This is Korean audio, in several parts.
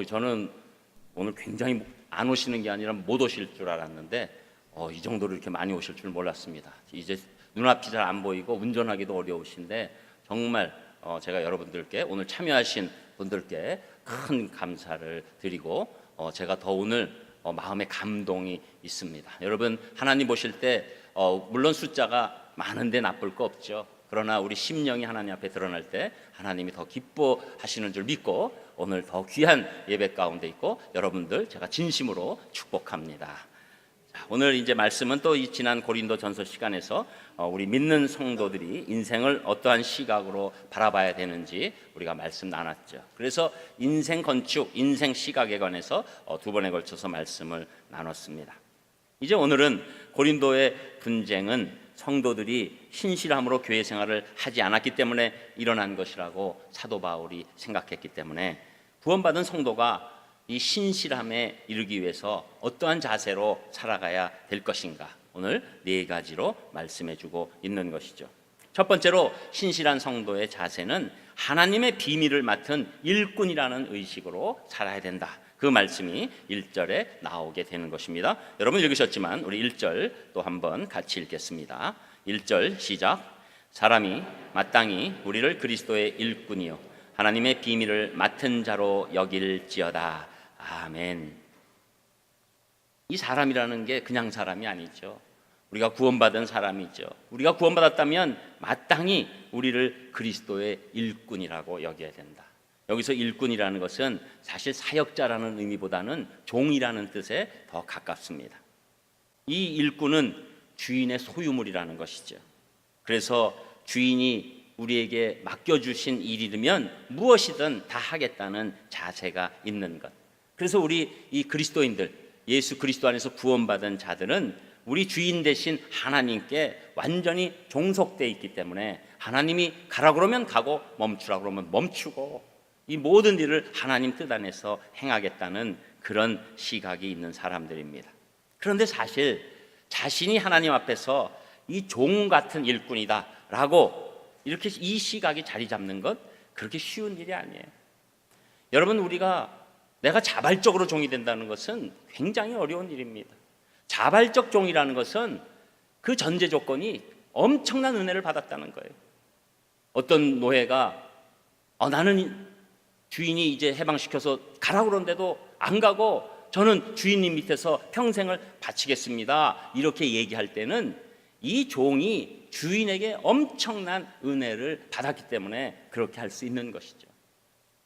저는 오늘 굉장히 안 오시는 게 아니라 못 오실 줄 알았는데 이 정도로 이렇게 많이 오실 줄 몰랐습니다. 이제 눈앞이 잘 안 보이고 운전하기도 어려우신데 정말 제가 여러분들께 오늘 참여하신 분들께 큰 감사를 드리고 제가 더 오늘 마음에 감동이 있습니다. 여러분, 하나님 보실 때 물론 숫자가 많은데 나쁠 거 없죠. 그러나 우리 심령이 하나님 앞에 드러날 때 하나님이 더 기뻐하시는 줄 믿고 오늘 더 귀한 예배 가운데 있고 여러분들 제가 진심으로 축복합니다. 자, 오늘 이제 말씀은 또 이 지난 고린도 전서 시간에서 우리 믿는 성도들이 인생을 어떠한 시각으로 바라봐야 되는지 우리가 말씀 나눴죠. 그래서 인생 건축, 인생 시각에 관해서 두 번에 걸쳐서 말씀을 나눴습니다. 이제 오늘은 고린도의 분쟁은 성도들이 신실함으로 교회 생활을 하지 않았기 때문에 일어난 것이라고 사도 바울이 생각했기 때문에 구원받은 성도가 이 신실함에 이르기 위해서 어떠한 자세로 살아가야 될 것인가, 오늘 네 가지로 말씀해주고 있는 것이죠. 첫 번째로 신실한 성도의 자세는 하나님의 비밀을 맡은 일꾼이라는 의식으로 살아야 된다. 그 말씀이 1절에 나오게 되는 것입니다. 여러분 읽으셨지만 우리 1절 또 한번 같이 읽겠습니다. 1절 시작. 사람이 마땅히 우리를 그리스도의 일꾼이요 하나님의 비밀을 맡은 자로 여길지어다. 아멘. 이 사람이라는 게 그냥 사람이 아니죠. 우리가 구원받은 사람이죠. 우리가 구원받았다면 마땅히 우리를 그리스도의 일꾼이라고 여겨야 된다. 여기서 일꾼이라는 것은 사실 사역자라는 의미보다는 종이라는 뜻에 더 가깝습니다. 이 일꾼은 주인의 소유물이라는 것이죠. 그래서 주인이 우리에게 맡겨주신 일이면 무엇이든 다 하겠다는 자세가 있는 것. 그래서 우리 이 그리스도인들, 예수 그리스도 안에서 구원받은 자들은 우리 주인 되신 하나님께 완전히 종속되어 있기 때문에 하나님이 가라 그러면 가고 멈추라 그러면 멈추고 이 모든 일을 하나님 뜻 안에서 행하겠다는 그런 시각이 있는 사람들입니다. 그런데 사실 자신이 하나님 앞에서 이 종 같은 일꾼이다 라고 이렇게 이 시각이 자리 잡는 것 그렇게 쉬운 일이 아니에요. 여러분, 우리가 내가 자발적으로 종이 된다는 것은 굉장히 어려운 일입니다. 자발적 종이라는 것은 그 전제 조건이 엄청난 은혜를 받았다는 거예요. 어떤 노예가 나는 주인이 이제 해방시켜서 가라고 그러는데도 안 가고 저는 주인님 밑에서 평생을 바치겠습니다 이렇게 얘기할 때는 이 종이 주인에게 엄청난 은혜를 받았기 때문에 그렇게 할 수 있는 것이죠.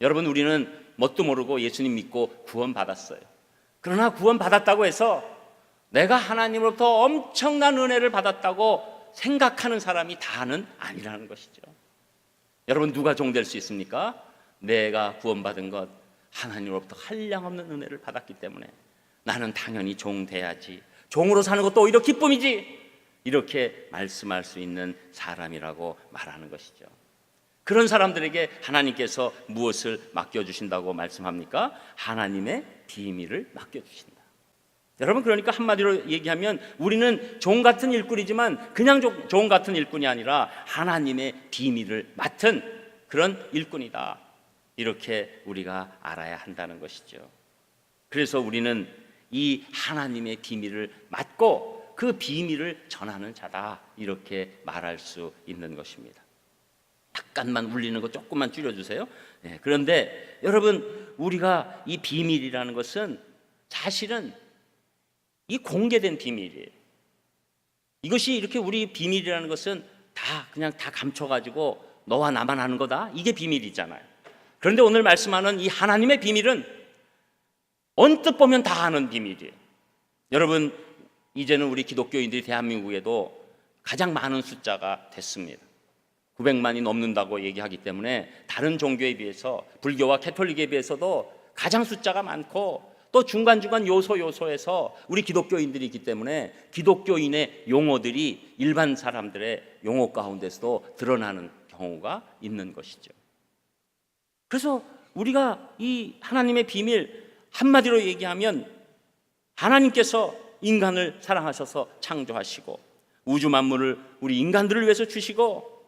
여러분, 우리는 뭣도 모르고 예수님 믿고 구원받았어요. 그러나 구원받았다고 해서 내가 하나님으로부터 엄청난 은혜를 받았다고 생각하는 사람이 다는 아니라는 것이죠. 여러분, 누가 종 될 수 있습니까? 내가 구원받은 것 하나님으로부터 한량없는 은혜를 받았기 때문에 나는 당연히 종 돼야지, 종으로 사는 것도 오히려 기쁨이지, 이렇게 말씀할 수 있는 사람이라고 말하는 것이죠. 그런 사람들에게 하나님께서 무엇을 맡겨주신다고 말씀합니까? 하나님의 비밀을 맡겨주신다. 여러분, 그러니까 한마디로 얘기하면 우리는 종 같은 일꾼이지만 그냥 종 같은 일꾼이 아니라 하나님의 비밀을 맡은 그런 일꾼이다, 이렇게 우리가 알아야 한다는 것이죠. 그래서 우리는 이 하나님의 비밀을 맡고 그 비밀을 전하는 자다, 이렇게 말할 수 있는 것입니다. 약간만 울리는 거 조금만 줄여주세요. 그런데 여러분, 우리가 이 비밀이라는 것은 사실은 이 공개된 비밀이에요. 이것이 이렇게 우리 비밀이라는 것은 다 그냥 다 감춰가지고 너와 나만 아는 거다, 이게 비밀이잖아요. 그런데 오늘 말씀하는 이 하나님의 비밀은 언뜻 보면 다 아는 비밀이에요. 여러분, 이제는 우리 기독교인들이 대한민국에도 가장 많은 숫자가 됐습니다. 900만이 넘는다고 얘기하기 때문에 다른 종교에 비해서, 불교와 캐톨릭에 비해서도 가장 숫자가 많고, 또 중간중간 요소에서 우리 기독교인들이 있기 때문에 기독교인의 용어들이 일반 사람들의 용어 가운데서도 드러나는 경우가 있는 것이죠. 그래서 우리가 이 하나님의 비밀, 한마디로 얘기하면 하나님께서 인간을 사랑하셔서 창조하시고 우주 만물을 우리 인간들을 위해서 주시고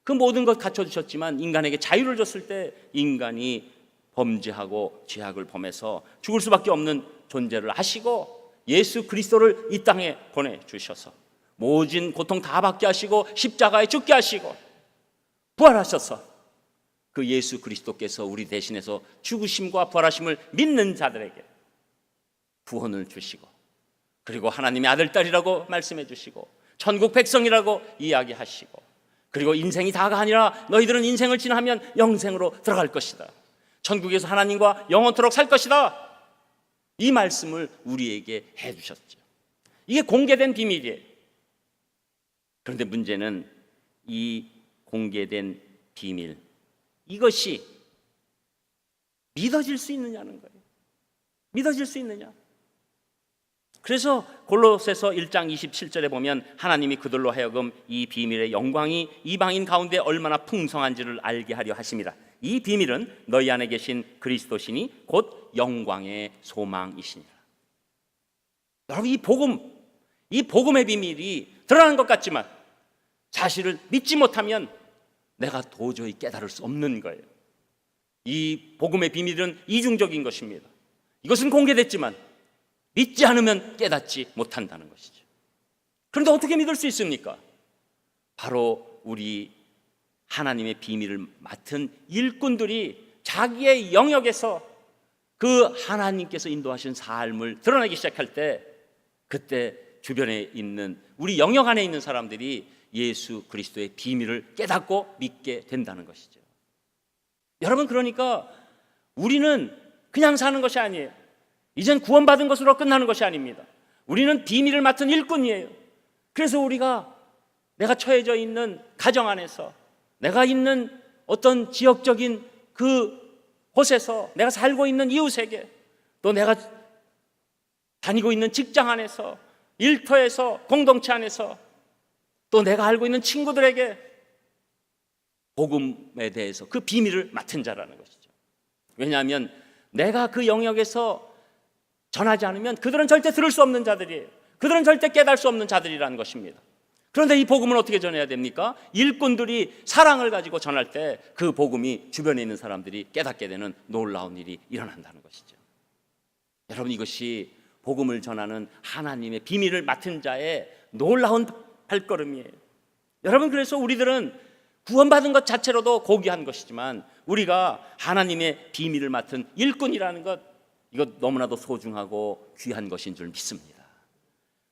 그 모든 것 갖춰주셨지만 인간에게 자유를 줬을 때 인간이 범죄하고 죄악을 범해서 죽을 수밖에 없는 존재를 아시고 예수 그리스도를 이 땅에 보내주셔서 모진 고통 다 받게 하시고 십자가에 죽게 하시고 부활하셔서 그 예수 그리스도께서 우리 대신해서 죽으심과 부활하심을 믿는 자들에게 구원을 주시고, 그리고 하나님의 아들, 딸이라고 말씀해 주시고 천국 백성이라고 이야기하시고, 그리고 인생이 다가 아니라 너희들은 인생을 지나면 영생으로 들어갈 것이다, 천국에서 하나님과 영원토록 살 것이다, 이 말씀을 우리에게 해주셨죠. 이게 공개된 비밀이에요. 그런데 문제는 이 공개된 비밀, 이것이 믿어질 수 있느냐는 거예요. 믿어질 수 있느냐. 그래서 골로새서 1장 27절에 보면 하나님이 그들로 하여금 이 비밀의 영광이 이방인 가운데 얼마나 풍성한지를 알게 하려 하심이라. 이 비밀은 너희 안에 계신 그리스도시니 곧 영광의 소망이시니라. 여러분, 이 복음의 비밀이 드러나는 것 같지만 사실을 믿지 못하면 내가 도저히 깨달을 수 없는 거예요. 이 복음의 비밀은 이중적인 것입니다. 이것은 공개됐지만 믿지 않으면 깨닫지 못한다는 것이죠. 그런데 어떻게 믿을 수 있습니까? 바로 우리 하나님의 비밀을 맡은 일꾼들이 자기의 영역에서 그 하나님께서 인도하신 삶을 드러내기 시작할 때, 그때 주변에 있는 우리 영역 안에 있는 사람들이 예수 그리스도의 비밀을 깨닫고 믿게 된다는 것이죠. 여러분, 그러니까 우리는 그냥 사는 것이 아니에요. 이젠 구원받은 것으로 끝나는 것이 아닙니다. 우리는 비밀을 맡은 일꾼이에요. 그래서 내가 처해져 있는 가정 안에서, 내가 있는 어떤 지역적인 그 곳에서, 내가 살고 있는 이웃에게, 또 내가 다니고 있는 직장 안에서, 일터에서, 공동체 안에서, 또 내가 알고 있는 친구들에게 복음에 대해서 그 비밀을 맡은 자라는 것이죠. 왜냐하면 내가 그 영역에서 전하지 않으면 그들은 절대 들을 수 없는 자들이에요. 그들은 절대 깨달을 수 없는 자들이라는 것입니다. 그런데 이 복음은 어떻게 전해야 됩니까? 일꾼들이 사랑을 가지고 전할 때 그 복음이 주변에 있는 사람들이 깨닫게 되는 놀라운 일이 일어난다는 것이죠. 여러분, 이것이 복음을 전하는 하나님의 비밀을 맡은 자의 놀라운 발걸음이에요. 여러분, 그래서 우리들은 구원받은 것 자체로도 고귀한 것이지만 우리가 하나님의 비밀을 맡은 일꾼이라는 것, 이것 너무나도 소중하고 귀한 것인 줄 믿습니다.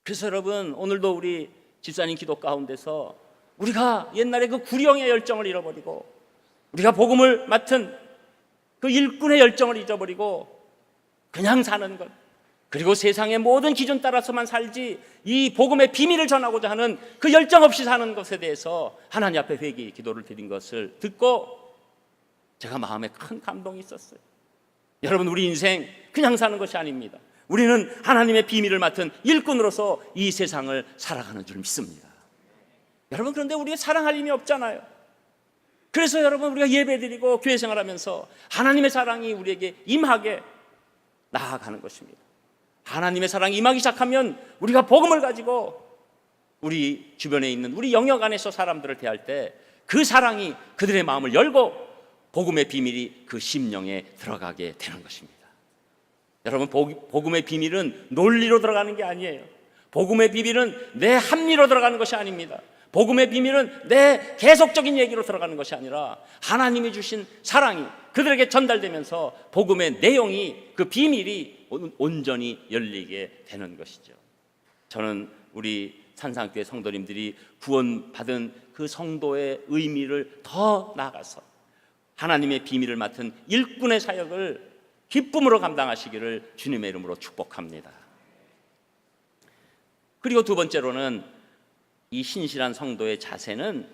그래서 여러분, 오늘도 우리 집사님 기도 가운데서 우리가 옛날에 그 구령의 열정을 잃어버리고, 우리가 복음을 맡은 그 일꾼의 열정을 잊어버리고 그냥 사는 것, 그리고 세상의 모든 기준 따라서만 살지 이 복음의 비밀을 전하고자 하는 그 열정 없이 사는 것에 대해서 하나님 앞에 회개 기도를 드린 것을 듣고 제가 마음에 큰 감동이 있었어요. 여러분, 우리 인생 그냥 사는 것이 아닙니다. 우리는 하나님의 비밀을 맡은 일꾼으로서 이 세상을 살아가는 줄 믿습니다. 여러분, 그런데 우리가 사랑할 힘이 없잖아요. 그래서 여러분, 우리가 예배드리고 교회 생활하면서 하나님의 사랑이 우리에게 임하게 나아가는 것입니다. 하나님의 사랑이 임하기 시작하면 우리가 복음을 가지고 우리 주변에 있는 우리 영역 안에서 사람들을 대할 때 그 사랑이 그들의 마음을 열고 복음의 비밀이 그 심령에 들어가게 되는 것입니다. 여러분, 복음의 비밀은 논리로 들어가는 게 아니에요. 복음의 비밀은 내 합리로 들어가는 것이 아닙니다. 복음의 비밀은 내 계속적인 얘기로 들어가는 것이 아니라 하나님이 주신 사랑이 그들에게 전달되면서 복음의 내용이, 그 비밀이 온전히 열리게 되는 것이죠. 저는 우리 산상교회 성도님들이 구원받은 그 성도의 의미를 더 나아가서 하나님의 비밀을 맡은 일꾼의 사역을 기쁨으로 감당하시기를 주님의 이름으로 축복합니다. 그리고 두 번째로는 이 신실한 성도의 자세는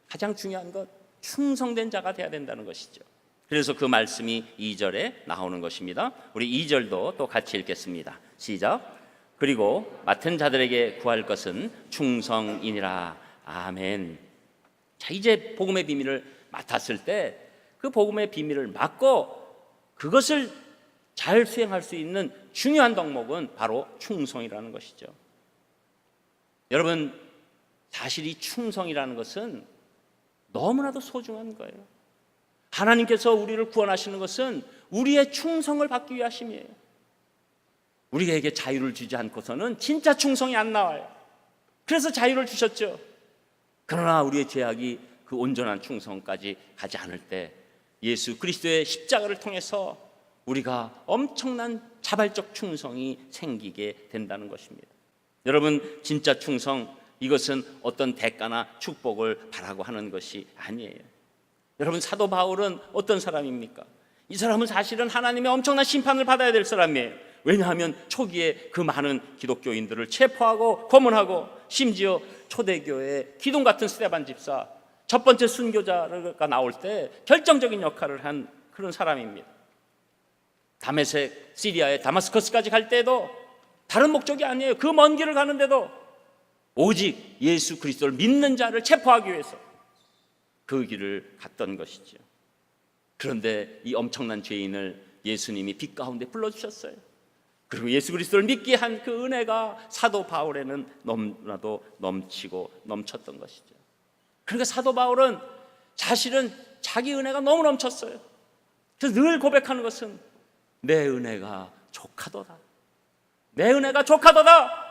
가장 중요한 것, 충성된 자가 되어야 된다는 것이죠. 그래서 그 말씀이 2절에 나오는 것입니다. 우리 2절도 또 같이 읽겠습니다. 시작. 그리고 맡은 자들에게 구할 것은 충성이니라. 아멘. 자, 이제 복음의 비밀을 맡았을 때 그 복음의 비밀을 맡고 그것을 잘 수행할 수 있는 중요한 덕목은 바로 충성이라는 것이죠. 여러분, 사실 이 충성이라는 것은 너무나도 소중한 거예요. 하나님께서 우리를 구원하시는 것은 우리의 충성을 받기 위하심이에요. 우리에게 자유를 주지 않고서는 진짜 충성이 안 나와요. 그래서 자유를 주셨죠. 그러나 우리의 죄악이 그 온전한 충성까지 가지 않을 때 예수 그리스도의 십자가를 통해서 우리가 엄청난 자발적 충성이 생기게 된다는 것입니다. 여러분, 진짜 충성, 이것은 어떤 대가나 축복을 바라고 하는 것이 아니에요. 여러분, 사도 바울은 어떤 사람입니까? 이 사람은 사실은 하나님의 엄청난 심판을 받아야 될 사람이에요. 왜냐하면 초기에 그 많은 기독교인들을 체포하고 고문하고, 심지어 초대교회의 기둥 같은 스데반 집사, 첫 번째 순교자가 나올 때 결정적인 역할을 한 그런 사람입니다. 다메섹, 시리아의 다마스커스까지 갈 때도 다른 목적이 아니에요. 그 먼 길을 가는데도 오직 예수 그리스도를 믿는 자를 체포하기 위해서 그 길을 갔던 것이죠. 그런데 이 엄청난 죄인을 예수님이 빛 가운데 불러주셨어요. 그리고 예수 그리스도를 믿게 한 그 은혜가 사도 바울에는 너무나도 넘치고 넘쳤던 것이죠. 그러니까 사도 바울은 사실은 자기 은혜가 너무 넘쳤어요. 그래서 늘 고백하는 것은 내 은혜가 족하도다, 내 은혜가 족하도다,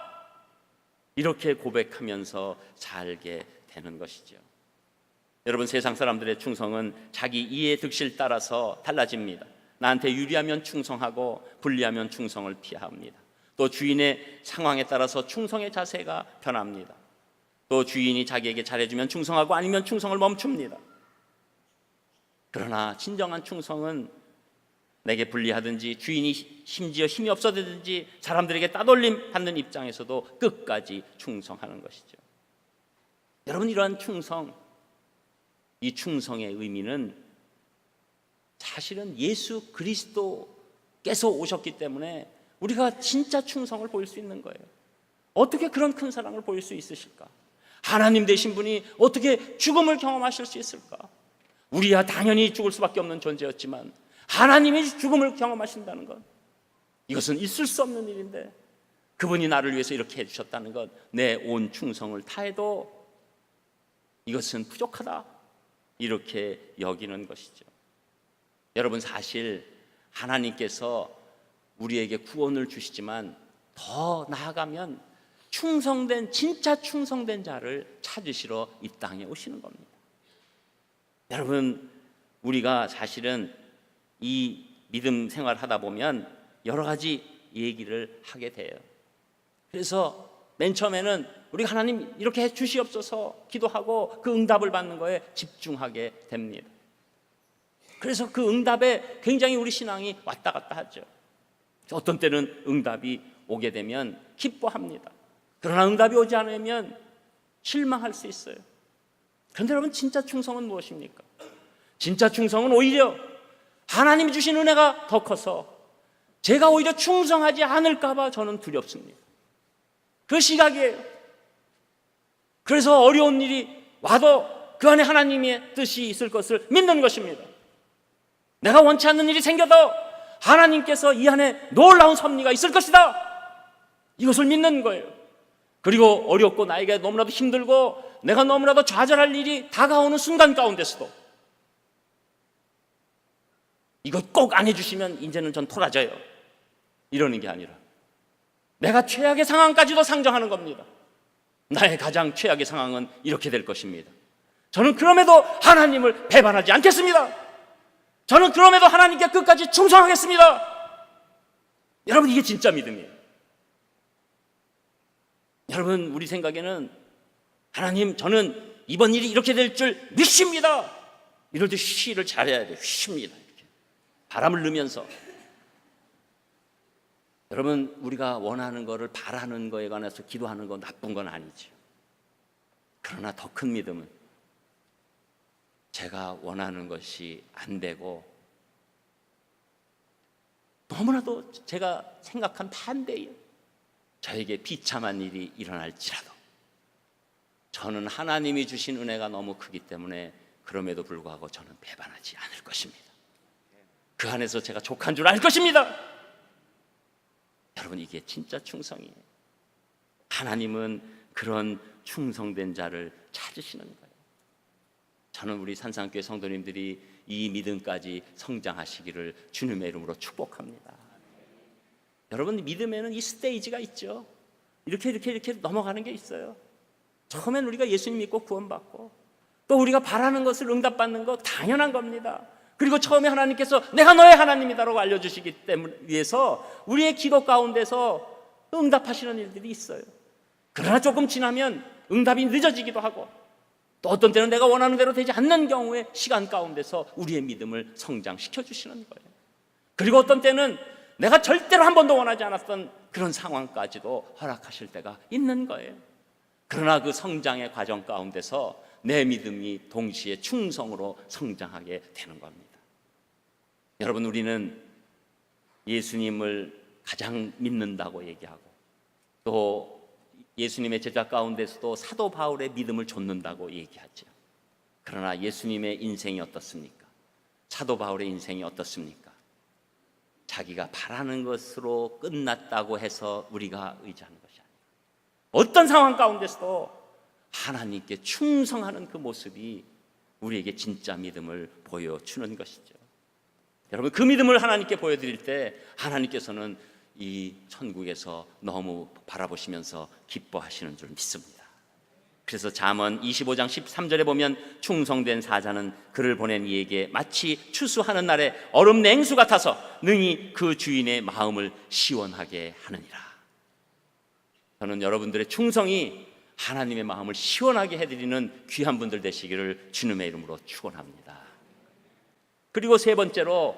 이렇게 고백하면서 살게 되는 것이죠. 여러분, 세상 사람들의 충성은 자기 이해 득실 따라서 달라집니다. 나한테 유리하면 충성하고 불리하면 충성을 피합니다. 또 주인의 상황에 따라서 충성의 자세가 변합니다. 또 주인이 자기에게 잘해주면 충성하고 아니면 충성을 멈춥니다. 그러나 진정한 충성은 내게 불리하든지 주인이 심지어 힘이 없어지든지 사람들에게 따돌림 받는 입장에서도 끝까지 충성하는 것이죠. 여러분, 이러한 충성, 이 충성의 의미는 사실은 예수 그리스도께서 오셨기 때문에 우리가 진짜 충성을 보일 수 있는 거예요. 어떻게 그런 큰 사랑을 보일 수 있으실까? 하나님 되신 분이 어떻게 죽음을 경험하실 수 있을까? 우리야 당연히 죽을 수밖에 없는 존재였지만 하나님이 죽음을 경험하신다는 것, 이것은 있을 수 없는 일인데 그분이 나를 위해서 이렇게 해주셨다는 것, 내 온 충성을 다해도 이것은 부족하다, 이렇게 여기는 것이죠. 여러분, 사실 하나님께서 우리에게 구원을 주시지만 더 나아가면 충성된, 진짜 충성된 자를 찾으시러 이 땅에 오시는 겁니다. 여러분, 우리가 사실은 이 믿음 생활을 하다 보면 여러 가지 얘기를 하게 돼요. 그래서 맨 처음에는 우리 하나님 이렇게 해 주시옵소서 기도하고 그 응답을 받는 거에 집중하게 됩니다. 그래서 그 응답에 굉장히 우리 신앙이 왔다 갔다 하죠. 어떤 때는 응답이 오게 되면 기뻐합니다. 그러나 응답이 오지 않으면 실망할 수 있어요. 그런데 여러분, 진짜 충성은 무엇입니까? 진짜 충성은 오히려 하나님이 주신 은혜가 더 커서 제가 오히려 충성하지 않을까 봐 저는 두렵습니다. 그 시각이에요. 그래서 어려운 일이 와도 그 안에 하나님의 뜻이 있을 것을 믿는 것입니다. 내가 원치 않는 일이 생겨도 하나님께서 이 안에 놀라운 섭리가 있을 것이다, 이것을 믿는 거예요. 그리고 어렵고 나에게 너무나도 힘들고 내가 너무나도 좌절할 일이 다가오는 순간 가운데서도 이거 꼭 안 해주시면 이제는 전 토라져요, 이러는 게 아니라 내가 최악의 상황까지도 상정하는 겁니다. 나의 가장 최악의 상황은 이렇게 될 것입니다. 저는 그럼에도 하나님을 배반하지 않겠습니다. 저는 그럼에도 하나님께 끝까지 충성하겠습니다. 여러분, 이게 진짜 믿음이에요. 여러분, 우리 생각에는 하나님, 저는 이번 일이 이렇게 될 줄 믿습니다, 이럴 때 쉬를 잘해야 돼요. 쉽니다, 이렇게 바람을 넣으면서. 여러분, 우리가 원하는 거를 바라는 거에 관해서 기도하는 건 나쁜 건 아니죠. 그러나 더 큰 믿음은 제가 원하는 것이 안 되고 너무나도 제가 생각한 반대예요. 저에게 비참한 일이 일어날지라도 저는 하나님이 주신 은혜가 너무 크기 때문에 그럼에도 불구하고 저는 배반하지 않을 것입니다. 그 안에서 제가 족한 줄 알 것입니다. 여러분, 이게 진짜 충성이에요. 하나님은 그런 충성된 자를 찾으시는 거예요. 저는 우리 산상교회 성도님들이 이 믿음까지 성장하시기를 주님의 이름으로 축복합니다. 여러분, 믿음에는 이 스테이지가 있죠. 이렇게 넘어가는 게 있어요. 처음엔 우리가 예수님 믿고 구원받고 또 우리가 바라는 것을 응답받는 거 당연한 겁니다. 그리고 처음에 하나님께서 내가 너의 하나님이다라고 알려주시기 때문에 위해서 우리의 기도 가운데서 응답하시는 일들이 있어요. 그러나 조금 지나면 응답이 늦어지기도 하고 또 어떤 때는 내가 원하는 대로 되지 않는 경우에 시간 가운데서 우리의 믿음을 성장시켜 주시는 거예요. 그리고 어떤 때는 내가 절대로 한 번도 원하지 않았던 그런 상황까지도 허락하실 때가 있는 거예요. 그러나 그 성장의 과정 가운데서 내 믿음이 동시에 충성으로 성장하게 되는 겁니다. 여러분, 우리는 예수님을 가장 믿는다고 얘기하고 또 예수님의 제자 가운데서도 사도 바울의 믿음을 좇는다고 얘기하죠. 그러나 예수님의 인생이 어떻습니까? 사도 바울의 인생이 어떻습니까? 자기가 바라는 것으로 끝났다고 해서 우리가 의지하는 것이 아니라 어떤 상황 가운데서도 하나님께 충성하는 그 모습이 우리에게 진짜 믿음을 보여주는 것이죠. 여러분, 그 믿음을 하나님께 보여드릴 때 하나님께서는 이 천국에서 너무 바라보시면서 기뻐하시는 줄 믿습니다. 그래서 잠언 25장 13절에 보면 충성된 사자는 그를 보낸 이에게 마치 추수하는 날에 얼음 냉수 같아서 능히 그 주인의 마음을 시원하게 하느니라. 저는 여러분들의 충성이 하나님의 마음을 시원하게 해드리는 귀한 분들 되시기를 주님의 이름으로 축원합니다. 그리고 세 번째로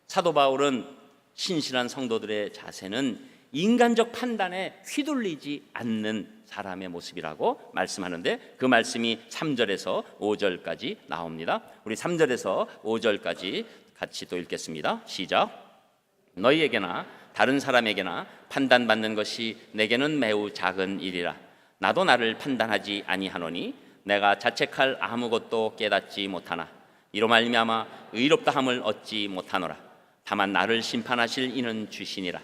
사도 바울은 신실한 성도들의 자세는 인간적 판단에 휘둘리지 않는 사람의 모습이라고 말씀하는데 그 말씀이 3절에서 5절까지 나옵니다. 우리 3절에서 5절까지 같이 또 읽겠습니다. 시작. 너희에게나 다른 사람에게나 판단받는 것이 내게는 매우 작은 일이라. 나도 나를 판단하지 아니하노니 내가 자책할 아무것도 깨닫지 못하나 이로 말미암아 의롭다함을 얻지 못하노라. 다만 나를 심판하실 이는 주시니라.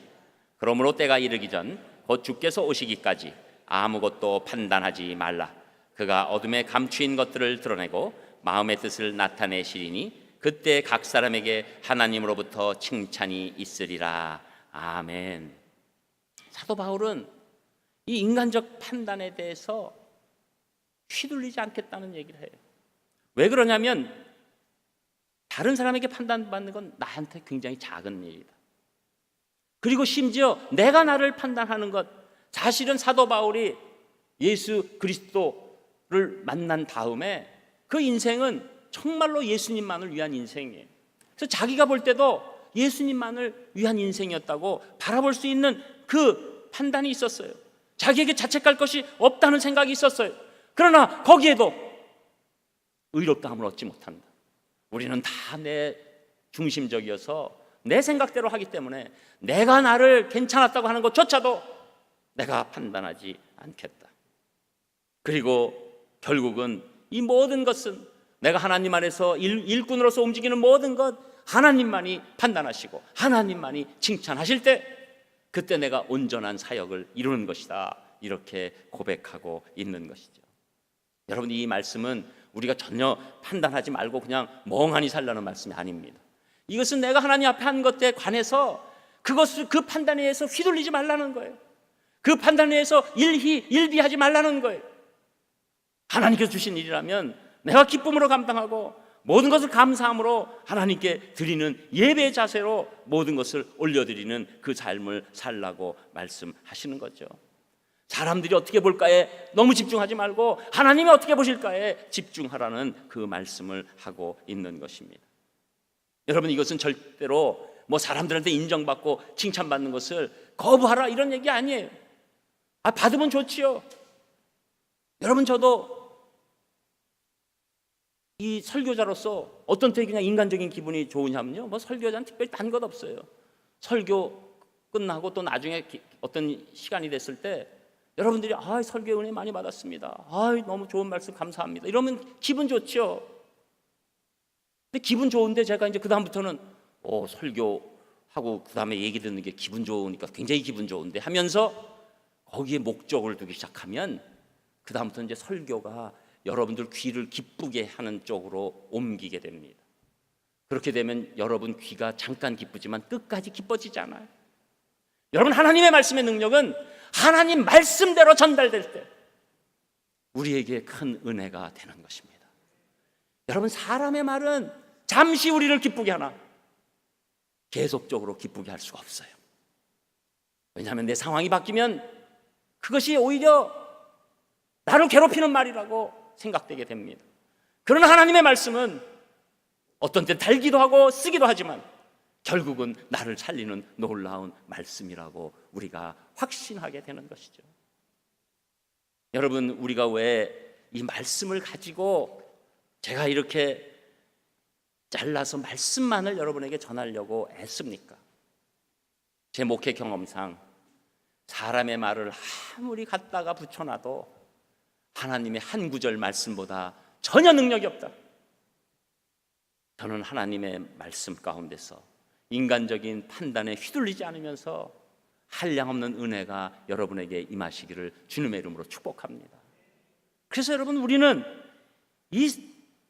그러므로 때가 이르기 전 곧 주께서 오시기까지 아무것도 판단하지 말라. 그가 어둠에 감추인 것들을 드러내고 마음의 뜻을 나타내시리니 그때 각 사람에게 하나님으로부터 칭찬이 있으리라. 아멘. 사도 바울은 이 인간적 판단에 대해서 휘둘리지 않겠다는 얘기를 해요. 왜 그러냐면 다른 사람에게 판단받는 건 나한테 굉장히 작은 일이다. 그리고 심지어 내가 나를 판단하는 것, 사실은 사도 바울이 예수 그리스도를 만난 다음에 그 인생은 정말로 예수님만을 위한 인생이에요. 그래서 자기가 볼 때도 예수님만을 위한 인생이었다고 바라볼 수 있는 그 판단이 있었어요. 자기에게 자책할 것이 없다는 생각이 있었어요. 그러나 거기에도 의롭다함을 얻지 못한다. 우리는 다 내 중심적이어서 내 생각대로 하기 때문에 내가 나를 괜찮았다고 하는 것조차도 내가 판단하지 않겠다. 그리고 결국은 이 모든 것은 내가 하나님 안에서 일꾼으로서 움직이는 모든 것 하나님만이 판단하시고 하나님만이 칭찬하실 때 그때 내가 온전한 사역을 이루는 것이다. 이렇게 고백하고 있는 것이죠. 여러분, 이 말씀은 우리가 전혀 판단하지 말고 그냥 멍하니 살라는 말씀이 아닙니다. 이것은 내가 하나님 앞에 한 것에 관해서 그 판단에 의해서 휘둘리지 말라는 거예요. 그 판단에 의해서 일비하지 말라는 거예요. 하나님께서 주신 일이라면 내가 기쁨으로 감당하고 모든 것을 감사함으로 하나님께 드리는 예배의 자세로 모든 것을 올려드리는 그 삶을 살라고 말씀하시는 거죠. 사람들이 어떻게 볼까에 너무 집중하지 말고 하나님이 어떻게 보실까에 집중하라는 그 말씀을 하고 있는 것입니다. 여러분, 이것은 절대로 사람들한테 인정받고 칭찬받는 것을 거부하라 이런 얘기 아니에요. 받으면 좋지요. 여러분, 저도 이 설교자로서 어떤 때 그냥 인간적인 기분이 좋으냐면요, 설교자는 특별히 딴 것 없어요. 설교 끝나고 또 나중에 어떤 시간이 됐을 때 여러분들이 설교 은혜 많이 받았습니다. 너무 좋은 말씀 감사합니다. 이러면 기분 좋죠. 근데 기분 좋은데 제가 이제 그 다음부터는 설교하고 그 다음에 얘기 듣는 게 기분 좋으니까 굉장히 기분 좋은데 하면서 거기에 목적을 두기 시작하면 그 다음부터 이제 설교가 여러분들 귀를 기쁘게 하는 쪽으로 옮기게 됩니다. 그렇게 되면 여러분 귀가 잠깐 기쁘지만 끝까지 기뻐지지 않아요. 여러분, 하나님의 말씀의 능력은 하나님 말씀대로 전달될 때 우리에게 큰 은혜가 되는 것입니다. 여러분, 사람의 말은 잠시 우리를 기쁘게 하나 계속적으로 기쁘게 할 수가 없어요. 왜냐하면 내 상황이 바뀌면 그것이 오히려 나를 괴롭히는 말이라고 생각되게 됩니다. 그러나 하나님의 말씀은 어떤 때 달기도 하고 쓰기도 하지만 결국은 나를 살리는 놀라운 말씀이라고 우리가 확신하게 되는 것이죠. 여러분, 우리가 왜 이 말씀을 가지고 제가 이렇게 잘라서 말씀만을 여러분에게 전하려고 애씁니까? 제 목회 경험상 사람의 말을 아무리 갖다가 붙여놔도 하나님의 한 구절 말씀보다 전혀 능력이 없다. 저는 하나님의 말씀 가운데서 인간적인 판단에 휘둘리지 않으면서 한량없는 은혜가 여러분에게 임하시기를 주님의 이름으로 축복합니다. 그래서 여러분, 우리는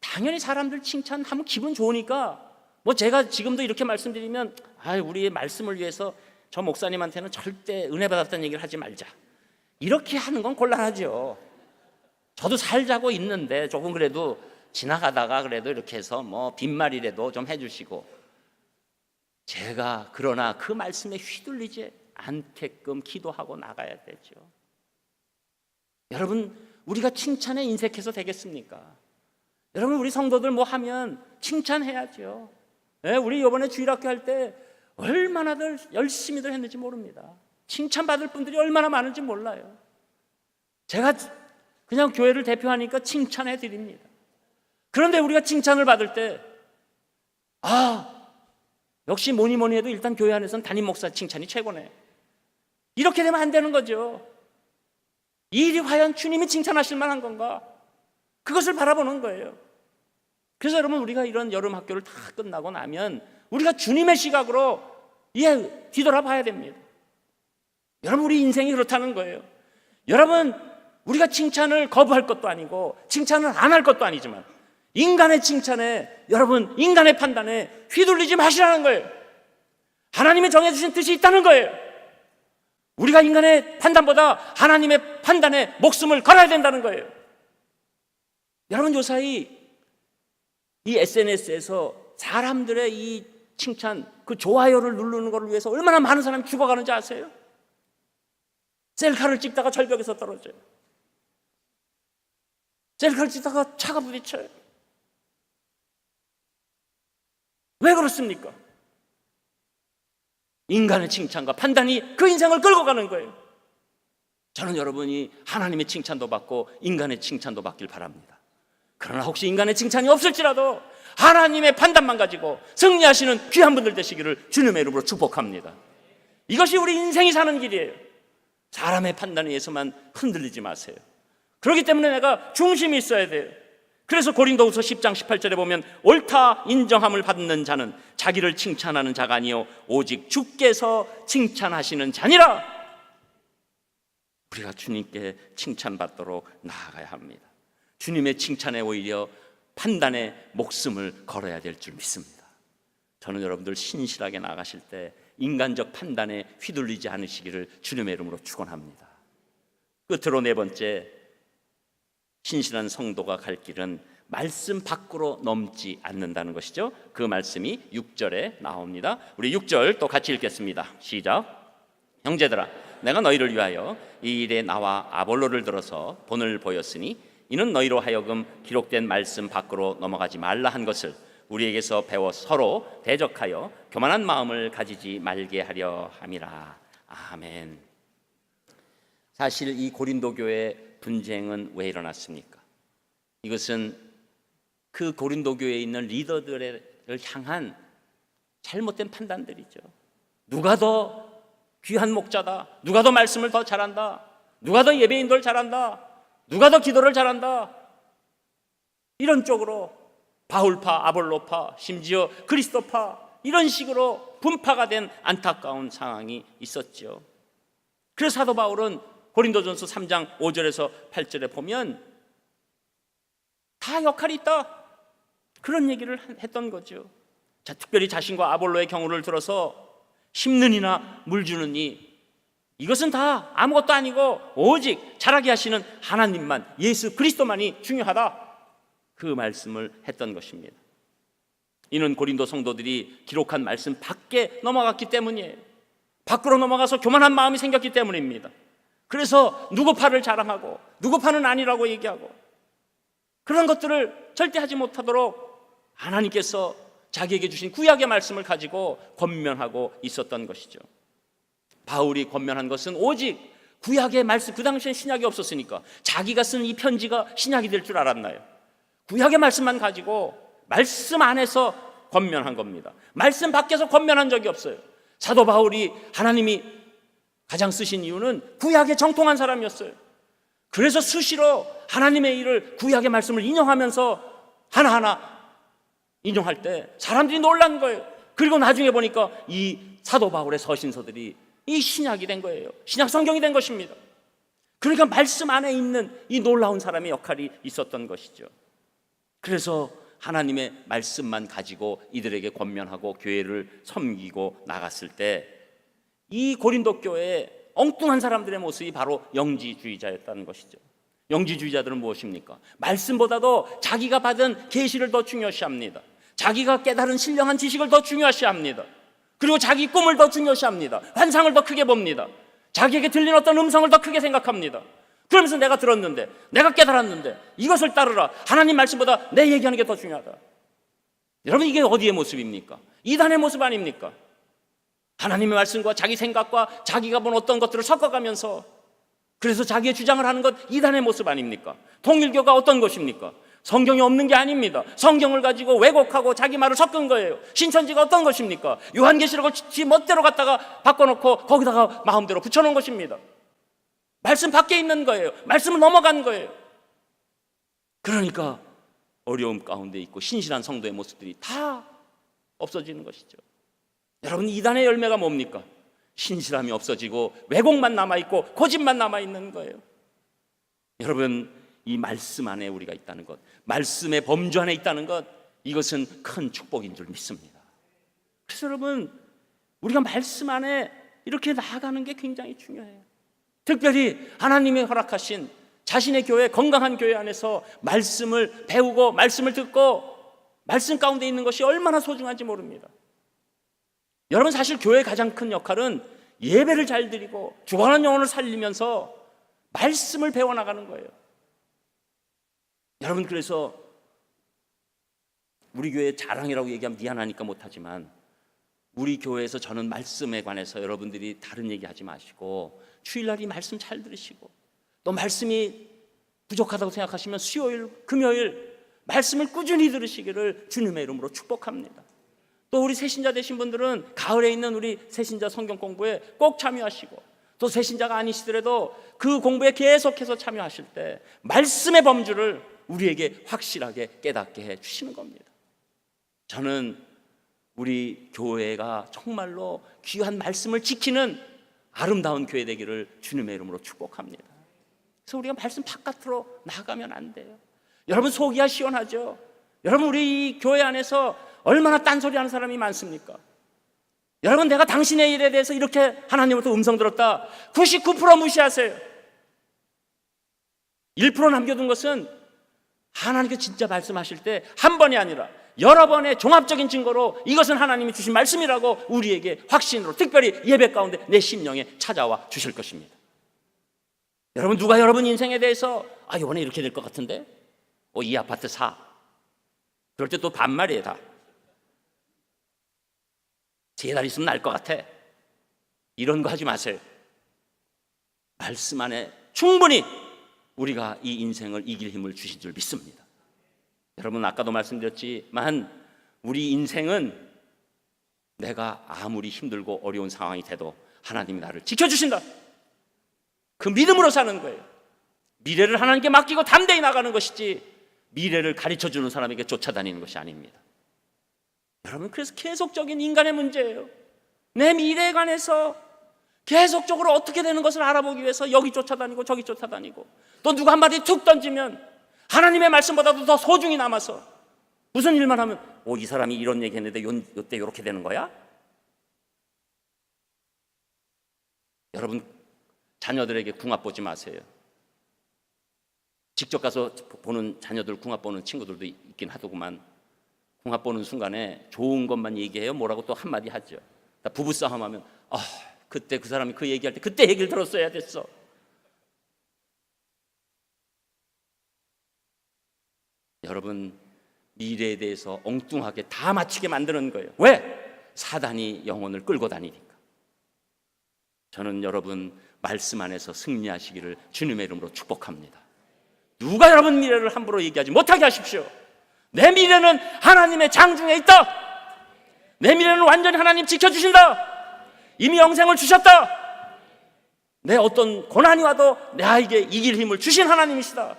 당연히 사람들 칭찬하면 기분 좋으니까 제가 지금도 이렇게 말씀드리면 우리의 말씀을 위해서 저 목사님한테는 절대 은혜 받았다는 얘기를 하지 말자, 이렇게 하는 건 곤란하죠. 저도 살자고 있는데 조금 그래도 지나가다가 그래도 이렇게 해서 빈말이라도 좀 해주시고, 제가 그러나 그 말씀에 휘둘리지 않게끔 기도하고 나가야 되죠. 여러분, 우리가 칭찬에 인색해서 되겠습니까? 여러분, 우리 성도들 하면 칭찬해야죠. 우리 이번에 주일학교 할 때 얼마나들 열심히들 했는지 모릅니다. 칭찬받을 분들이 얼마나 많은지 몰라요. 제가 그냥 교회를 대표하니까 칭찬해 드립니다. 그런데 우리가 칭찬을 받을 때 역시 뭐니 해도 일단 교회 안에서는 담임 목사 칭찬이 최고네, 이렇게 되면 안 되는 거죠. 이 일이 과연 주님이 칭찬하실 만한 건가? 그것을 바라보는 거예요. 그래서 여러분, 우리가 이런 여름 학교를 다 끝나고 나면 우리가 주님의 시각으로 뒤돌아봐야 됩니다. 여러분, 우리 인생이 그렇다는 거예요. 여러분, 우리가 칭찬을 거부할 것도 아니고 칭찬을 안 할 것도 아니지만 인간의 칭찬에, 여러분, 인간의 판단에 휘둘리지 마시라는 거예요. 하나님이 정해주신 뜻이 있다는 거예요. 우리가 인간의 판단보다 하나님의 판단에 목숨을 걸어야 된다는 거예요. 여러분, 요사이 이 SNS에서 사람들의 이 칭찬, 그 좋아요를 누르는 것을 위해서 얼마나 많은 사람이 죽어가는지 아세요? 셀카를 찍다가 절벽에서 떨어져요. 셀카를 찍다가 차가 부딪혀요. 왜 그렇습니까? 인간의 칭찬과 판단이 그 인생을 끌고 가는 거예요. 저는 여러분이 하나님의 칭찬도 받고 인간의 칭찬도 받길 바랍니다. 그러나 혹시 인간의 칭찬이 없을지라도 하나님의 판단만 가지고 승리하시는 귀한 분들 되시기를 주님의 이름으로 축복합니다. 이것이 우리 인생이 사는 길이에요. 사람의 판단에 의해서만 흔들리지 마세요. 그렇기 때문에 내가 중심이 있어야 돼요. 그래서 고린도후서 10장 18절에 보면 옳다 인정함을 받는 자는 자기를 칭찬하는 자가 아니요 오직 주께서 칭찬하시는 자니라. 우리가 주님께 칭찬받도록 나아가야 합니다. 주님의 칭찬에 오히려 판단에 목숨을 걸어야 될 줄 믿습니다. 저는 여러분들 신실하게 나가실 때 인간적 판단에 휘둘리지 않으시기를 주님의 이름으로 축원합니다. 끝으로 네 번째, 신실한 성도가 갈 길은 말씀 밖으로 넘지 않는다는 것이죠. 그 말씀이 6절에 나옵니다. 우리 6절 또 같이 읽겠습니다. 시작. 형제들아, 내가 너희를 위하여 이 일에 나와 아볼로를 들어서 본을 보였으니 이는 너희로 하여금 기록된 말씀 밖으로 넘어가지 말라 한 것을 우리에게서 배워 서로 대적하여 교만한 마음을 가지지 말게 하려 함이라. 아멘. 사실 이 고린도 교회 분쟁은 왜 일어났습니까? 이것은 그 고린도 교회에 있는 리더들을 향한 잘못된 판단들이죠. 누가 더 귀한 목자다, 누가 더 말씀을 더 잘한다, 누가 더 예배인도를 잘한다, 누가 더 기도를 잘한다, 이런 쪽으로 바울파, 아볼로파, 심지어 그리스도파, 이런 식으로 분파가 된 안타까운 상황이 있었죠. 그래서 사도 바울은 고린도전서 3장 5절에서 8절에 보면 다 역할이 있다. 그런 얘기를 했던 거죠. 자, 특별히 자신과 아볼로의 경우를 들어서 심는 이나 물 주는 이, 이것은 다 아무것도 아니고 오직 자라게 하시는 하나님만, 예수 그리스도만이 중요하다. 그 말씀을 했던 것입니다. 이는 고린도 성도들이 기록한 말씀 밖에 넘어갔기 때문이에요. 밖으로 넘어가서 교만한 마음이 생겼기 때문입니다. 그래서 누구 팔을 자랑하고 누구 팔은 아니라고 얘기하고 그런 것들을 절대 하지 못하도록 하나님께서 자기에게 주신 구약의 말씀을 가지고 권면하고 있었던 것이죠. 바울이 권면한 것은 오직 구약의 말씀, 그 당시엔 신약이 없었으니까 자기가 쓴 이 편지가 신약이 될 줄 알았나요? 구약의 말씀만 가지고 말씀 안에서 권면한 겁니다. 말씀 밖에서 권면한 적이 없어요. 사도 바울이 하나님이 가장 쓰신 이유는 구약에 정통한 사람이었어요. 그래서 수시로 하나님의 일을, 구약의 말씀을 인용하면서 하나하나 인용할 때 사람들이 놀란 거예요. 그리고 나중에 보니까 이 사도 바울의 서신서들이 이 신약이 된 거예요. 신약 성경이 된 것입니다. 그러니까 말씀 안에 있는 이 놀라운 사람의 역할이 있었던 것이죠. 그래서 하나님의 말씀만 가지고 이들에게 권면하고 교회를 섬기고 나갔을 때 이 고린도 교회에 엉뚱한 사람들의 모습이 바로 영지주의자였다는 것이죠. 영지주의자들은 무엇입니까? 말씀보다도 자기가 받은 계시를 더 중요시합니다. 자기가 깨달은 신령한 지식을 더 중요시합니다. 그리고 자기 꿈을 더 중요시합니다. 환상을 더 크게 봅니다. 자기에게 들린 어떤 음성을 더 크게 생각합니다. 그러면서 내가 들었는데, 내가 깨달았는데 이것을 따르라. 하나님 말씀보다 내 얘기하는 게 더 중요하다. 여러분, 이게 어디의 모습입니까? 이단의 모습 아닙니까? 하나님의 말씀과 자기 생각과 자기가 본 어떤 것들을 섞어가면서 그래서 자기의 주장을 하는 것, 이단의 모습 아닙니까? 통일교가 어떤 것입니까? 성경이 없는 게 아닙니다. 성경을 가지고 왜곡하고 자기 말을 섞은 거예요. 신천지가 어떤 것입니까? 요한계시록을 지 멋대로 갖다가 바꿔놓고 거기다가 마음대로 붙여놓은 것입니다. 말씀 밖에 있는 거예요. 말씀을 넘어간 거예요. 그러니까 어려움 가운데 있고 신실한 성도의 모습들이 다 없어지는 것이죠. 여러분, 이단의 열매가 뭡니까? 신실함이 없어지고 왜곡만 남아있고 고집만 남아있는 거예요. 여러분, 이 말씀 안에 우리가 있다는 것, 말씀의 범주 안에 있다는 것, 이것은 큰 축복인 줄 믿습니다. 그래서 여러분, 우리가 말씀 안에 이렇게 나아가는 게 굉장히 중요해요. 특별히 하나님이 허락하신 자신의 교회, 건강한 교회 안에서 말씀을 배우고 말씀을 듣고 말씀 가운데 있는 것이 얼마나 소중한지 모릅니다. 여러분, 사실 교회의 가장 큰 역할은 예배를 잘 드리고 죽어가는 영혼을 살리면서 말씀을 배워나가는 거예요. 여러분, 그래서 우리 교회 자랑이라고 얘기하면 미안하니까 못하지만 우리 교회에서 저는 말씀에 관해서 여러분들이 다른 얘기하지 마시고 주일날 이 말씀 잘 들으시고 또 말씀이 부족하다고 생각하시면 수요일, 금요일 말씀을 꾸준히 들으시기를 주님의 이름으로 축복합니다. 또 우리 새신자 되신 분들은 가을에 있는 우리 새신자 성경 공부에 꼭 참여하시고 또 새신자가 아니시더라도 그 공부에 계속해서 참여하실 때 말씀의 범주를 우리에게 확실하게 깨닫게 해 주시는 겁니다. 저는 우리 교회가 정말로 귀한 말씀을 지키는 아름다운 교회 되기를 주님의 이름으로 축복합니다. 그래서 우리가 말씀 바깥으로 나가면 안 돼요. 여러분, 속이야 시원하죠? 여러분, 우리 이 교회 안에서 얼마나 딴소리하는 사람이 많습니까? 여러분, 내가 당신의 일에 대해서 이렇게 하나님으로부터 음성 들었다. 99% 무시하세요. 1% 남겨둔 것은 하나님께 진짜 말씀하실 때 한 번이 아니라 여러 번의 종합적인 증거로 이것은 하나님이 주신 말씀이라고 우리에게 확신으로, 특별히 예배 가운데 내 심령에 찾아와 주실 것입니다. 여러분, 누가 여러분 인생에 대해서 이번에 이렇게 될 것 같은데 이 아파트 사, 그럴 때 또 반말이에요. 다 3달 있으면 날 것 같아, 이런 거 하지 마세요. 말씀 안에 충분히 우리가 이 인생을 이길 힘을 주신 줄 믿습니다. 여러분, 아까도 말씀드렸지만 우리 인생은 내가 아무리 힘들고 어려운 상황이 돼도 하나님이 나를 지켜주신다, 그 믿음으로 사는 거예요. 미래를 하나님께 맡기고 담대히 나가는 것이지 미래를 가르쳐주는 사람에게 쫓아다니는 것이 아닙니다. 여러분, 그래서 계속적인 인간의 문제예요. 내 미래에 관해서 계속적으로 어떻게 되는 것을 알아보기 위해서 여기 쫓아다니고 저기 쫓아다니고 또 누가 한마디 툭 던지면 하나님의 말씀보다도 더 소중히 남아서 무슨 일만 하면 이 사람이 이런 얘기했는데 이때 이렇게 되는 거야? 여러분, 자녀들에게 궁합 보지 마세요. 직접 가서 보는 자녀들 궁합 보는 친구들도 있긴 하더구만. 궁합 보는 순간에 좋은 것만 얘기해요? 뭐라고 또 한마디 하죠. 부부싸움 하면 그때 그 사람이 그 얘기할 때 그때 얘기를 들었어야 됐어. 여러분, 미래에 대해서 엉뚱하게 다 맞히게 만드는 거예요. 왜? 사단이 영혼을 끌고 다니니까. 저는 여러분 말씀 안에서 승리하시기를 주님의 이름으로 축복합니다. 누가 여러분 미래를 함부로 얘기하지 못하게 하십시오. 내 미래는 하나님의 장중에 있다. 내 미래는 완전히 하나님 지켜주신다. 이미 영생을 주셨다. 내 어떤 고난이 와도 나에게 이길 힘을 주신 하나님이시다.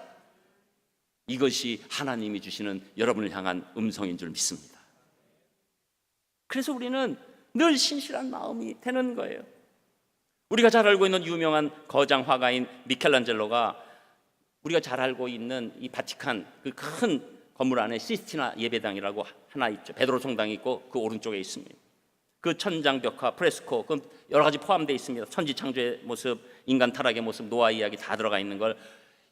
이것이 하나님이 주시는 여러분을 향한 음성인 줄 믿습니다. 그래서 우리는 늘 신실한 마음이 되는 거예요. 우리가 잘 알고 있는 유명한 거장 화가인 미켈란젤로가 우리가 잘 알고 있는 이 바티칸 그 큰 건물 안에 시스티나 예배당이라고 하나 있죠. 베드로 성당이 있고 그 오른쪽에 있습니다. 그 천장 벽화, 프레스코, 그 여러 가지 포함되어 있습니다. 천지 창조의 모습, 인간 타락의 모습, 노아 이야기 다 들어가 있는 걸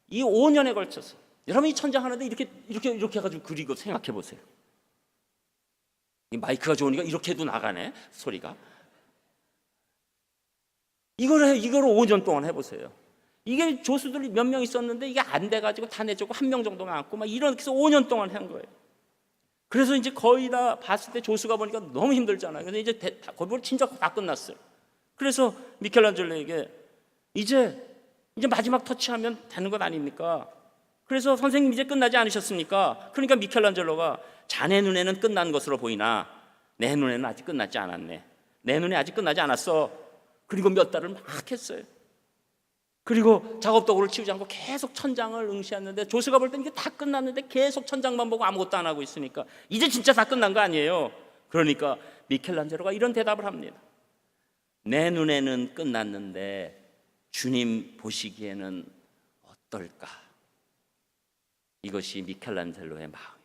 이 5년에 걸쳐서 여러분 이 천장 하는데 이렇게 해가지고 그리고 생각해 보세요. 이 마이크가 좋으니까 이렇게 해도 나가네 소리가. 이걸 5년 동안 해보세요. 이게 조수들이 몇 명 있었는데 이게 안 돼가지고 다 내주고 한 명 정도가 앉고 막 이렇게 해서 5년 동안 한 거예요. 그래서 이제 거의 다 봤을 때 조수가 보니까 너무 힘들잖아요. 그래서 이제 거의 진짜 다 끝났어요. 그래서 미켈란젤로에게 이제 마지막 터치하면 되는 것 아닙니까? 그래서 선생님 이제 끝나지 않으셨습니까? 그러니까 미켈란젤로가 자네 눈에는 끝난 것으로 보이나 내 눈에는 아직 끝나지 않았네. 내 눈에 아직 끝나지 않았어. 그리고 몇 달을 막 했어요. 그리고 작업 도구를 치우지 않고 계속 천장을 응시했는데 조수가 볼 때는 이게 다 끝났는데 계속 천장만 보고 아무것도 안 하고 있으니까 이제 진짜 다 끝난 거 아니에요. 그러니까 미켈란젤로가 이런 대답을 합니다. 내 눈에는 끝났는데 주님 보시기에는 어떨까? 이것이 미켈란젤로의 마음입니다.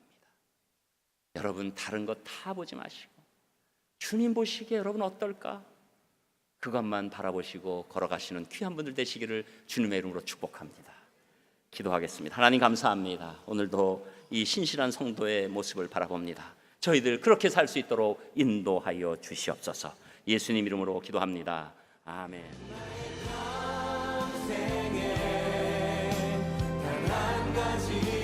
여러분 다른 거 다 보지 마시고 주님 보시기에 여러분 어떨까? 그것만 바라보시고 걸어가시는 귀한 분들 되시기를 주님의 이름으로 축복합니다. 기도하겠습니다. 하나님 감사합니다. 오늘도 이 신실한 성도의 모습을 바라봅니다. 저희들 그렇게 살 수 있도록 인도하여 주시옵소서. 예수님 이름으로 기도합니다. 아멘. 단 한 가지